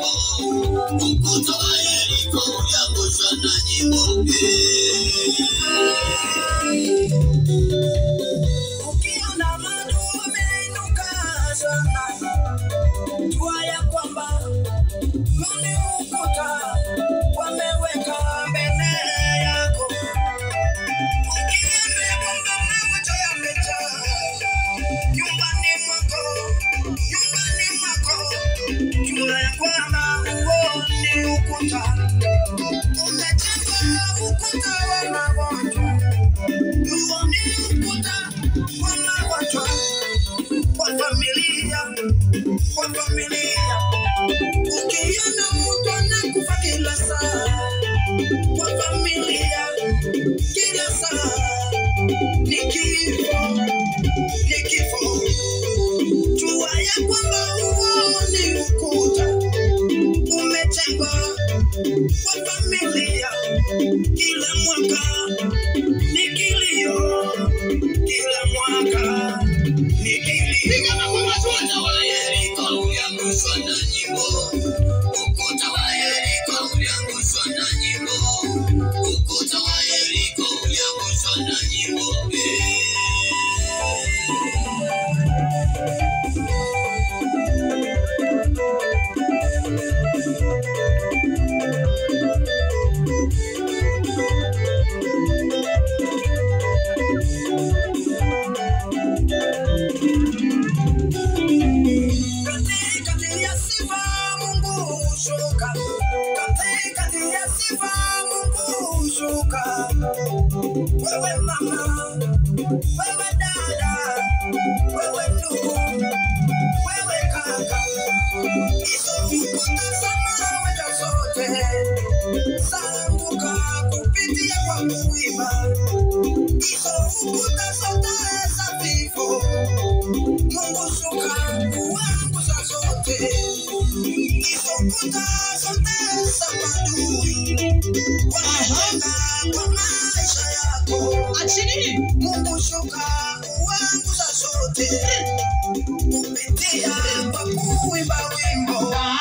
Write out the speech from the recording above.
nyimbo. Ukuta wa Yeriko uliangushwa na nyimbo. Ukiona maadui wameinuka sana, jua ya kwamba mimi ukuta wameweka mbele yako. Ukiona ya kwamba mawazo yamejaa nyumbani mwako, jua ya kwamba huo ni ukuta. Umejenga ukuta wa magonjwa, huo ni ukuta wa magonjwa. Kwa familia, ukiona mtu anakufa kila saa, kwa familia, kila saa ni kifo. Jua ya kwamba huo ni ukuta umejengwa kwa familia. Kila mwaka ni kilio, kila mwaka ni kilio. Ukuta wa Yeriko uliangushwa na nyimbo. Ukuta wa Yeriko uliangushwa na nyimbo. Ukuta wa Yeriko uliangushwa na nyimbo. Katikati ya sifa Mungu hushuka, katikati ya sifa Mungu hushuka. Wewe mama, wewe dada, wewe ndugu, wewe kaka, hizo ukuta za mawazo zote zaanguka kupitia kwa kuiba. Hizo ukuta zote za vifo Mungu shuka kuangusha zote. Hizo ukuta zote za maadui wanajenga kwa maisha yako. Mungu shuka kuangusha zote kupitia kwa kuimba wimbo wa